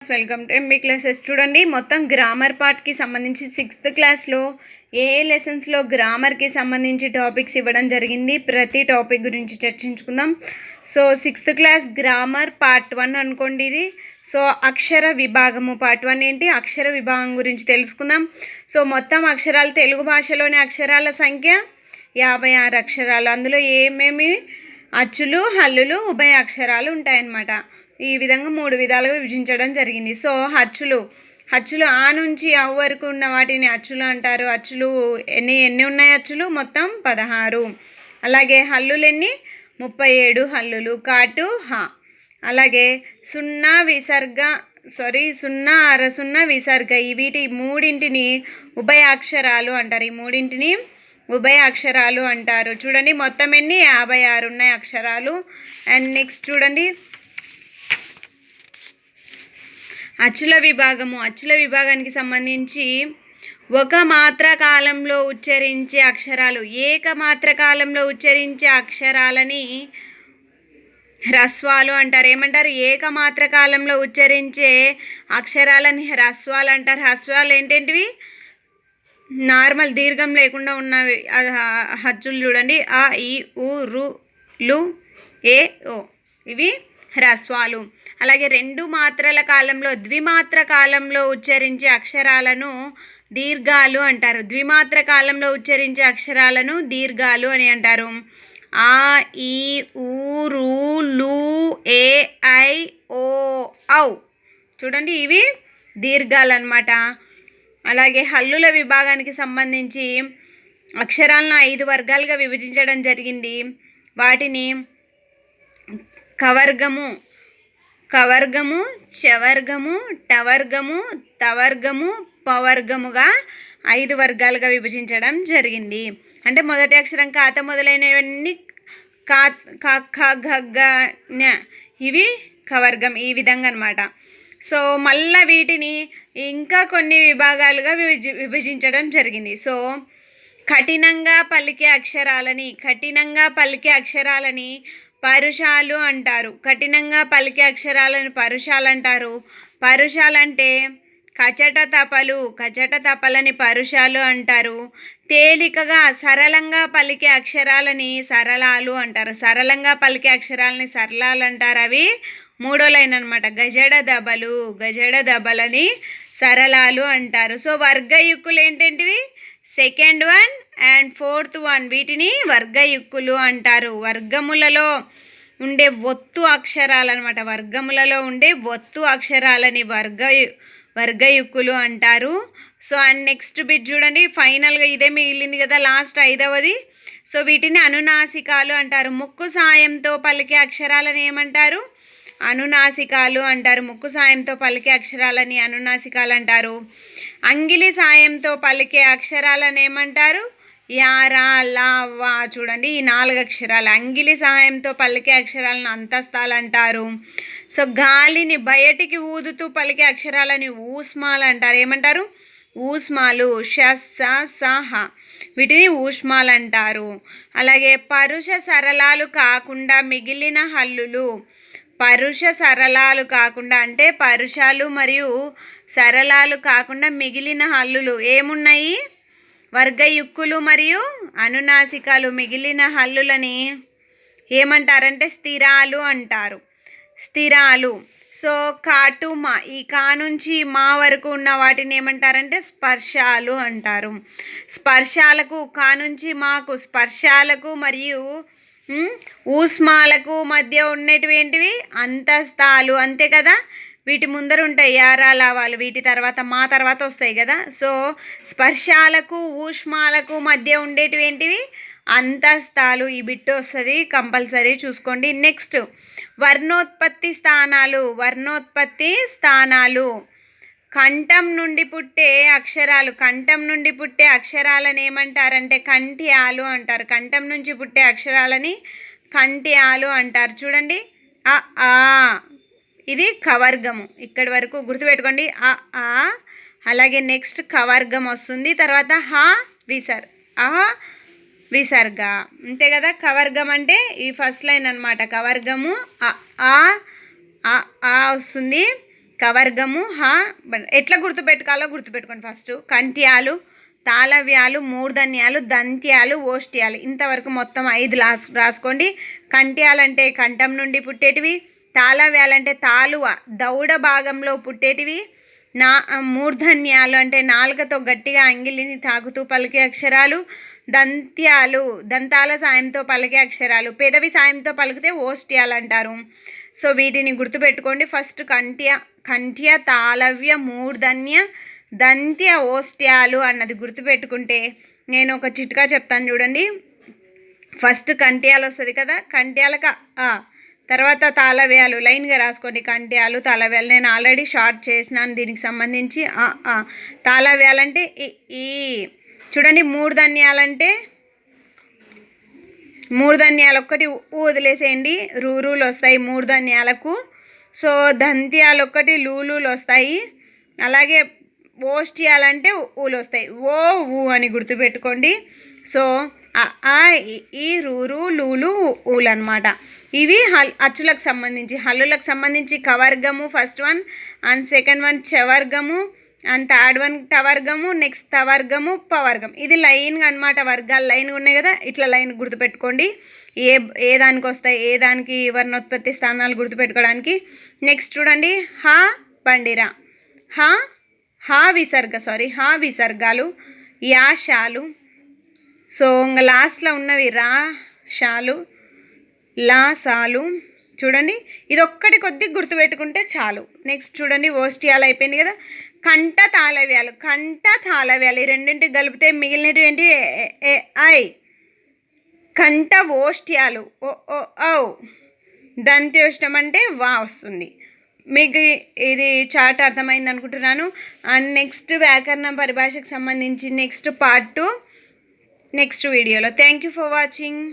Welcome to MB classes. చూడండి, మొత్తం grammar పార్ట్కి సంబంధించి 6th క్లాస్లో ఏ లెసన్స్లో గ్రామర్కి సంబంధించి టాపిక్స్ ఇవ్వడం జరిగింది. ప్రతి టాపిక్ గురించి చర్చించుకుందాం. So 6th class grammar part 1 అనుకోండి ఇది. సో అక్షర విభాగము పార్ట్ 1 ఏంటి, అక్షర విభాగం గురించి తెలుసుకుందాం. సో మొత్తం అక్షరాలు, తెలుగు భాషలోని అక్షరాల సంఖ్య 56 అక్షరాలు. అందులో ఏమేమి అచ్చులు, హల్లులు, ఉభయ అక్షరాలు ఉంటాయన్నమాట. ఈ విధంగా 3 విధాలుగా విభజించడం జరిగింది. సో అచ్చులు ఆ నుంచి అవ్ వరకు ఉన్న వాటిని అచ్చులు అంటారు. అచ్చులు ఎన్ని ఉన్నాయి? అచ్చులు మొత్తం 16. అలాగే హల్లులు ఎన్ని? 37 హల్లులు. కాటు హ. అలాగే సున్నా అర సున్నా విసర్గ, వీటి మూడింటిని ఉభయ అక్షరాలు అంటారు. ఈ మూడింటిని ఉభయ అక్షరాలు అంటారు. చూడండి, మొత్తం ఎన్ని? 56 ఉన్నాయి అక్షరాలు. అండ్ నెక్స్ట్ చూడండి, అచ్చుల విభాగానికి సంబంధించి ఒక మాత్ర కాలంలో ఉచ్చరించే అక్షరాలు, ఏకమాత్ర కాలంలో ఉచ్చరించే అక్షరాలని హ్రస్వాలు అంటారు. ఏమంటారు? ఏకమాత్ర కాలంలో ఉచ్చరించే అక్షరాలని హ్రస్వాలు అంటారు. హ్రస్వాలు ఏంటేంటివి? నార్మల్ దీర్ఘం లేకుండా ఉన్నవి హచ్చులు. చూడండి, అ, ఈ, ఉ, రు, లు, ఏ, ఓ, ఇవి హ్రస్వాలు. అలాగే 2 మాత్రల కాలంలో, ద్విమాత్ర కాలంలో ఉచ్చరించే అక్షరాలను దీర్ఘాలు అంటారు. ద్విమాత్ర కాలంలో ఉచ్చరించే అక్షరాలను దీర్ఘాలు అని అంటారు. ఆ, ఈ, ఊ, రు, లు, ఏ, ఐ, ఓ, ఔ. చూడండి, ఇవి దీర్ఘాలు అన్నమాట. అలాగే హల్లుల విభాగానికి సంబంధించి అక్షరాలను 5 వర్గాలుగా విభజించడం జరిగింది. వాటిని కవర్గము, చవర్గము, టవర్గము, తవర్గము, పవర్గముగా 5 వర్గాలుగా విభజించడం జరిగింది. అంటే మొదటి అక్షరం కాత మొదలైనవన్నీ ఇవి కవర్గం. ఈ విధంగా అన్నమాట. సో మళ్ళీ వీటిని ఇంకా కొన్ని విభాగాలుగా విభజించడం జరిగింది. సో కఠినంగా పలికే అక్షరాలని పరుషాలు అంటారు. కఠినంగా పలికే అక్షరాలను పరుషాలు అంటారు. పరుషాలంటే కచట తపలని పరుషాలు అంటారు. తేలికగా సరళంగా పలికే అక్షరాలని సరళాలు అంటారు. సరళంగా పలికే అక్షరాలని సరళాలు అంటారు. అవి 3వ లైన్ అనమాట. గజడ దబలని సరళాలు అంటారు. సో వర్గయుక్కులు ఏంటంటివి? 2nd 1 అండ్ 4th 1, వీటిని వర్గయుక్కులు అంటారు. వర్గములలో ఉండే ఒత్తు అక్షరాలు అనమాట. వర్గములలో ఉండే ఒత్తు అక్షరాలని వర్గయుక్కులు అంటారు. సో అండ్ నెక్స్ట్ బిట్ చూడండి, ఫైనల్గా ఇదే మిగిలింది కదా, లాస్ట్ 5వది. సో వీటిని అనునాసికాలు అంటారు. ముక్కు సాయంతో పలికే అక్షరాలని ఏమంటారు? అనునాసికాలు అంటారు. ముక్కు సాయంతో పలికే అక్షరాలని అనునాసికాలు అంటారు. అంగిలి సాయంతో పలికే అక్షరాలను ఏమంటారు? యా, రా, లా, వా. చూడండి, ఈ 4 అక్షరాలు అంగిలి సహాయంతో పలికే అక్షరాలను అంతస్తాలు అంటారు. సో గాలిని బయటికి ఊదుతూ పలికే అక్షరాలని ఊష్మాలు అంటారు. ఏమంటారు? ఊష్మాలు. ష, స, స, హ, వీటిని ఊష్మాలు అంటారు. అలాగే పరుష సరళాలు కాకుండా మిగిలిన హల్లులు. పరుష సరళాలు కాకుండా అంటే పరుషాలు మరియు సరళాలు కాకుండా మిగిలిన హల్లులు ఏమున్నాయి? వర్గయుక్కులు మరియు అనునాసికాలు. మిగిలిన హల్లులని ఏమంటారంటే స్థిరాలు అంటారు. స్థిరాలు. సో కాటు మా, ఈ కా నుంచి మా వరకు ఉన్న వాటిని ఏమంటారంటే స్పర్శాలు అంటారు. స్పర్శాలకు, కా నుంచి మాకు స్పర్శాలకు మరియు ఊష్మాలకు మధ్య ఉన్నటివి ఏంటివి? అంతస్తాలు. అంతే కదా. వీటి ముందర ఉంటాయి యారా, లావాలు. వీటి తర్వాత మా తర్వాత వస్తాయి కదా. సో స్పర్శాలకు, ఊష్మాలకు మధ్య ఉండేటివి ఏంటివి? అంతస్తాలు. ఈ బిట్టు వస్తుంది, కంపల్సరీ చూసుకోండి. నెక్స్ట్ వర్ణోత్పత్తి స్థానాలు. కంఠం నుండి పుట్టే అక్షరాలను ఏమంటారంటే కంఠ్యాలు అంటారు. కంఠం నుంచి పుట్టే అక్షరాలని కంఠ్యాలు అంటారు. చూడండి, అ, ఆ, ఇది కవర్గము. ఇక్కడి వరకు గుర్తుపెట్టుకోండి. అ, ఆ. అలాగే నెక్స్ట్ కవర్గం వస్తుంది. తర్వాత విసర్గ. అంతే కదా. కవర్గం అంటే ఈ ఫస్ట్ లైన్ అనమాట. కవర్గము అ, ఆ వస్తుంది. కవర్గము హ ఎట్లా గుర్తుపెట్టుకోవాలో గుర్తుపెట్టుకోండి. ఫస్ట్ కంఠ్యాలు, తాళవ్యాలు, మూర్ధన్యాలు, దంత్యాలు, ఓష్ట్యాలు, ఇంతవరకు మొత్తం 5 రాసుకోండి. కంఠ్యాలంటే కంఠం నుండి పుట్టేటివి, తాళవ్యాలంటే తాలువ దౌడ భాగంలో పుట్టేటివి, మూర్ధన్యాలు అంటే నాలుకతో గట్టిగా అంగిలిని తాకుతూ పలికే అక్షరాలు, దంత్యాలు దంతాల సాయంతో పలికే అక్షరాలు, పెదవి సాయంతో పలికితే ఓష్ట్యాలు అంటారు. సో వీటిని గుర్తుపెట్టుకోండి. ఫస్ట్ కంఠ్య, తాళవ్య, మూర్ధన్య, దంత్య, ఓష్ట్యాలు అన్నది గుర్తుపెట్టుకుంటే నేను ఒక చిట్కా చెప్తాను చూడండి. ఫస్ట్ కంఠ్యాలు వస్తుంది కదా, కంఠ్యాలకు తర్వాత తాళవ్యాలు లైన్గా రాసుకోండి. కంఠ్యాలు, తాళవ్యాలు నేను ఆల్రెడీ షార్ట్ చేసినాను దీనికి సంబంధించి. తాళవ్యాలంటే ఈ చూడండి. మూర్ధన్యాలు ఒక్కటి వదిలేసేయండి, రూలు వస్తాయి మూర్ధన్యాలకు. సో దంత్యాలు ఒక్కటి లూలు వస్తాయి. అలాగే ఓష్ట్యాలంటే ఊలు వస్తాయి, ఊ అని గుర్తుపెట్టుకోండి. సో ఈ రూరు లూలు ఊలు అనమాట. ఇవి అచ్చులకు సంబంధించి. హల్లులకు సంబంధించి కవర్గము first one, and second one చవర్గము, అండ్ థర్డ్ వన్ టవర్గము, నెక్స్ట్ తవర్గము, పవర్గం. ఇది లైన్గా అనమాట, వర్గాలు లైన్గా ఉన్నాయి కదా, ఇట్లా లైన్ గుర్తుపెట్టుకోండి. ఏ దానికి వస్తాయి, ఏ దానికి వర్ణోత్పత్తి స్థానాలు గుర్తుపెట్టుకోవడానికి. నెక్స్ట్ చూడండి, హ బండిరా, హ విసర్గాలు, యాశాలు. సో ఇంకా లాస్ట్లో ఉన్నవి రాశాలు, లాసాలు. చూడండి ఇది ఒక్కటి కొద్దిగా గుర్తుపెట్టుకుంటే చాలు. నెక్స్ట్ చూడండి, ఓష్ట్యాలు అయిపోయింది కదా. కంఠ తాళవ్యాలు ఈ రెండింటికి కలిపితే మిగిలినవి ఏంటి, ఐ. కంఠ ఓష్ట్యాలు ఓ. దంత్యోష్టం అంటే వా వస్తుంది. మీకు ఇది చార్ట్ అర్థమైంది అనుకుంటున్నాను. అండ్ నెక్స్ట్ వ్యాకరణ పరిభాషకు సంబంధించి నెక్స్ట్ పార్ట్ 2 నెక్స్ట్ వీడియోలో. Thank you for watching.